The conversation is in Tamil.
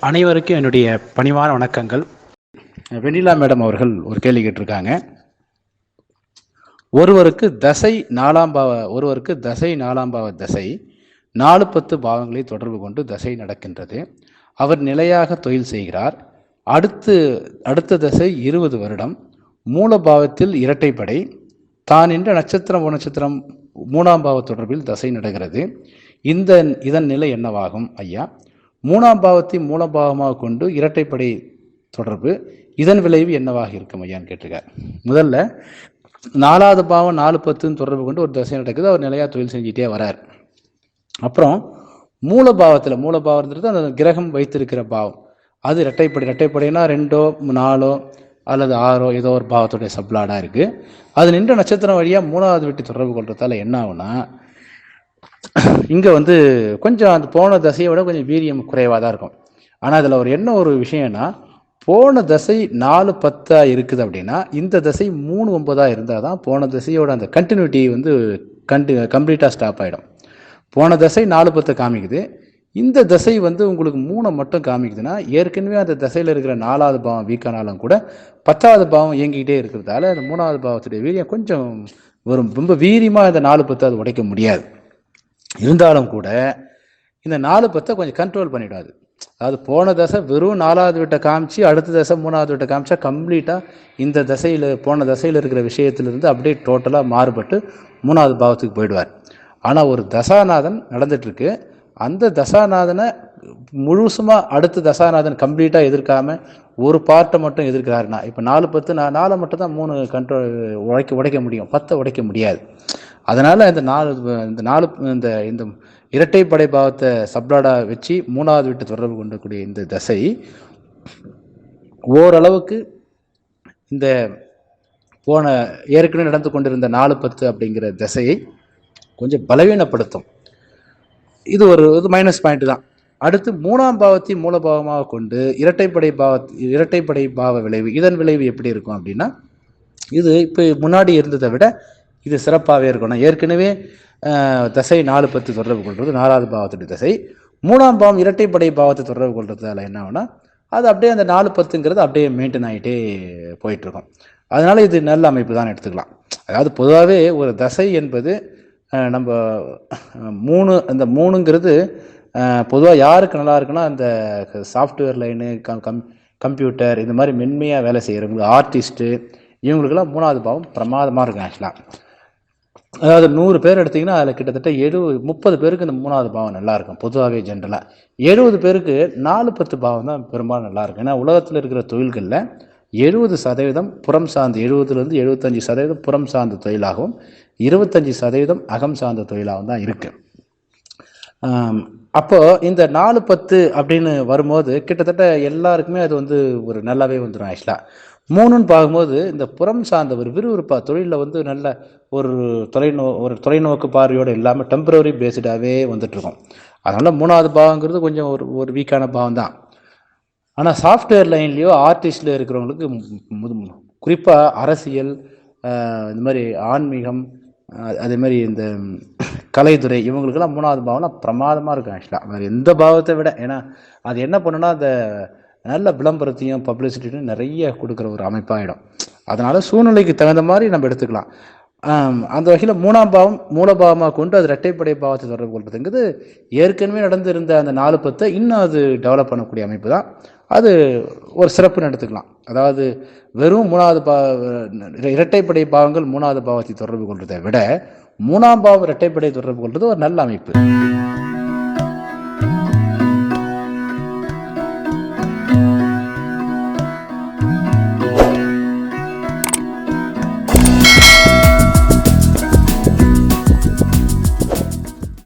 அனைவருக்கும் என்னுடைய பணிவான வணக்கங்கள். வெண்ணிலா மேடம் அவர்கள் ஒரு கேள்வி கேட்டிருக்காங்க. ஒருவருக்கு தசை நாலாம் பாவ தசை 4-10 பாவங்களை தொடர்பு கொண்டு தசை நடக்கின்றது. அவர் நிலையாக தொழில் செய்கிறார். அடுத்த தசை 20 வருடம். மூல பாவத்தில் இரட்டைப்படை. தான் என்ற நட்சத்திரம் 3ஆம் பாவ தொடர்பில் தசை நடக்கிறது. இதன் நிலை என்னவாகும் ஐயா? 3ஆம் பாவத்தை மூலபாவமாக கொண்டு இரட்டைப்படை தொடர்பு, இதன் விளைவு என்னவாக இருக்கும் ஐயான்னு கேட்டிருக்கார். முதல்ல 4வது பாவம் 4-10 தொடர்பு கொண்டு ஒரு தசை நடக்குது. அவர் நிலையா தொழில் செஞ்சுட்டே வரார். அப்புறம் மூலபாவம்ன்றது அந்த கிரகம் வைத்திருக்கிற பாவம், அது இரட்டைப்படைனா 2ஓ 4ஓ அல்லது 6ஓ ஏதோ ஒரு பாவத்துடைய சப்ளாடா இருக்கு. அது நின்ற நட்சத்திரம் வழியா 3வது வீட்டு தொடர்பு கொள்றதால என்ன ஆகுனா, இங்க கொஞ்சம் அந்த போன தசையை விட கொஞ்சம் வீரியம் குறைவாக தான் இருக்கும். ஆனால் அதில் ஒரு விஷயம்னா, போன தசை 4-10 இருக்குது அப்படின்னா இந்த தசை 3-9 இருந்தால் தான் போன தசையோட அந்த கண்டினியூட்டி கம்ப்ளீட்டாக ஸ்டாப் ஆகிடும். போன தசை 4-10 காமிக்குது, இந்த தசை உங்களுக்கு 3 மட்டும் காமிக்குதுன்னா ஏற்கனவே அந்த தசையில் இருக்கிற 4வது பாவம் வீக்கானாலும் கூட 10வது பாவம் இயங்கிக்கிட்டே இருக்கிறதால அந்த 3வது பாவத்துடைய வீரியம் கொஞ்சம் ரொம்ப வீரியமாக இந்த 4-10 அது உடைக்க முடியாது. இருந்தாலும் கூட இந்த 4-10 கொஞ்சம் கண்ட்ரோல் பண்ணிடாது. அதாவது போன தசை வெறும் 4வது வீட்டை காமிச்சு அடுத்த தசை 3வது வீட்டை காமிச்சா கம்ப்ளீட்டாக இந்த போன தசையில் இருக்கிற விஷயத்திலிருந்து அப்படியே டோட்டலாக மாறுபட்டு 3வது பாவத்துக்கு போயிடுவார். ஆனால் ஒரு தசாநாதன் நடந்துட்டுருக்கு, அந்த தசாநாதனை முழுசுமாக அடுத்த தசாநாதன் கம்ப்ளீட்டாக எதிர்க்காம ஒரு பார்ட்டை மட்டும் எதிர்க்கிறாருன்னா, இப்போ 4-10 4 மட்டும் தான் 3 கண்ட்ரோல் உடைக்க முடியும், 10 உடைக்க முடியாது. அதனால் இந்த இரட்டைப்படை பாவத்தை சப்ளாடா வச்சு 3வது வீட்டு தொடர்பு கொண்டக்கூடிய இந்த தசை ஓரளவுக்கு இந்த ஏற்கனவே நடந்து கொண்டிருந்த 4-10 அப்படிங்கிற தசையை கொஞ்சம் பலவீனப்படுத்தும். இது ஒரு மைனஸ் பாயிண்ட் தான். அடுத்து 3ஆம் பாவத்தை மூலபாவமாக கொண்டு இரட்டைப்படை பாவ விளைவு, இதன் விளைவு எப்படி இருக்கும் அப்படின்னா, இது இப்போ முன்னாடி இருந்ததை விட இது சிறப்பாகவே இருக்கணும். ஏற்கனவே தசை 4-10 தொடர்பு கொள்வது 4வது பாவத்துடைய தசை, 3ஆம் பாவம் இரட்டைப்படை பாவத்தை தொடர்பு கொள்றதால என்ன ஆகுனா, அது அப்படியே அந்த 4-10ங்கிறது அப்படியே மெயின்டைன் ஆகிட்டே போயிட்டுருக்கும். அதனால் இது நல்ல அமைப்பு தான் எடுத்துக்கலாம். அதாவது பொதுவாகவே ஒரு தசை என்பது நம்ம 3ங்கிறது பொதுவாக யாருக்கு நல்லா இருக்குன்னா, அந்த சாஃப்ட்வேர் லைனு, கம்ப்யூட்டர் இந்த மாதிரி மென்மையாக வேலை செய்கிறவங்க, ஆர்டிஸ்ட்டு, இவங்களுக்கெல்லாம் 3வது பாவம் பிரமாதமாக இருக்கும். ஆக்சுவலாக அதாவது 100 பேர் எடுத்திங்கன்னா அதில் கிட்டத்தட்ட 30 பேருக்கு இந்த 3வது பாவம் நல்லாயிருக்கும். பொதுவாகவே ஜென்ரலாக 70 பேருக்கு 4-10 பாவம் தான் பெரும்பாலும் நல்லாயிருக்கும். ஏன்னா உலகத்தில் இருக்கிற தொழில்களில் 70% புறம் சார்ந்த 70லேருந்து 75% புறம் சார்ந்த தொழிலாகவும் 25% அகம் சார்ந்த தொழிலாகவும் தான் இருக்குது. அப்போது இந்த 4-10 அப்படின்னு வரும்போது கிட்டத்தட்ட எல்லாருக்குமே அது ஒரு நல்லாவே வந்துடும். ஆக்சுவலாக 3ன்னு பார்க்கும்போது இந்த புறம் சார்ந்த ஒரு விறுவிறுப்பாக தொழிலில் நல்ல ஒரு தொலைநோக்கு பார்வையோடு இல்லாமல் டெம்பரரி பேஸ்டாகவே வந்துட்டுருக்கோம். அதனால் 3வது பாவங்கிறது கொஞ்சம் ஒரு வீக்கான பாவம் தான். ஆனால் சாஃப்ட்வேர் லைன்லேயோ ஆர்டிஸ்டில் இருக்கிறவங்களுக்கு குறிப்பாக அரசியல், இந்த மாதிரி ஆன்மீகம், அதே மாதிரி இந்த கலைத்துறை, இவங்களுக்கெல்லாம் 3வது பாவம்லாம் பிரமாதமாக இருக்கும். ஆக்சுவலாக வேறு எந்த பாவத்தை விட. ஏன்னா அது என்ன பண்ணுன்னா, அந்த நல்ல விளம்பரத்தையும் பப்ளிசிட்டியும் நிறைய கொடுக்குற ஒரு அமைப்பாகிடும். அதனால் சூழ்நிலைக்கு தகுந்த மாதிரி நம்ம எடுத்துக்கலாம். அந்த வகையில் 3ஆம் பாவம் மூலபாவமாக கொண்டு அது இரட்டைப்படை பாவத்தை தொடர்பு கொள்வதுங்கிறது ஏற்கனவே நடந்திருந்த அந்த 4-10 இன்னும் அது டெவலப் பண்ணக்கூடிய அமைப்பு தான். அது ஒரு சிறப்புன்னு எடுத்துக்கலாம். அதாவது வெறும் இரட்டைப்படை பாவங்கள் 3வது பாவத்தை தொடர்பு கொள்வதை விட 3ஆம் பாவம் இரட்டைப்படை தொடர்பு கொள்வது ஒரு நல்ல அமைப்பு.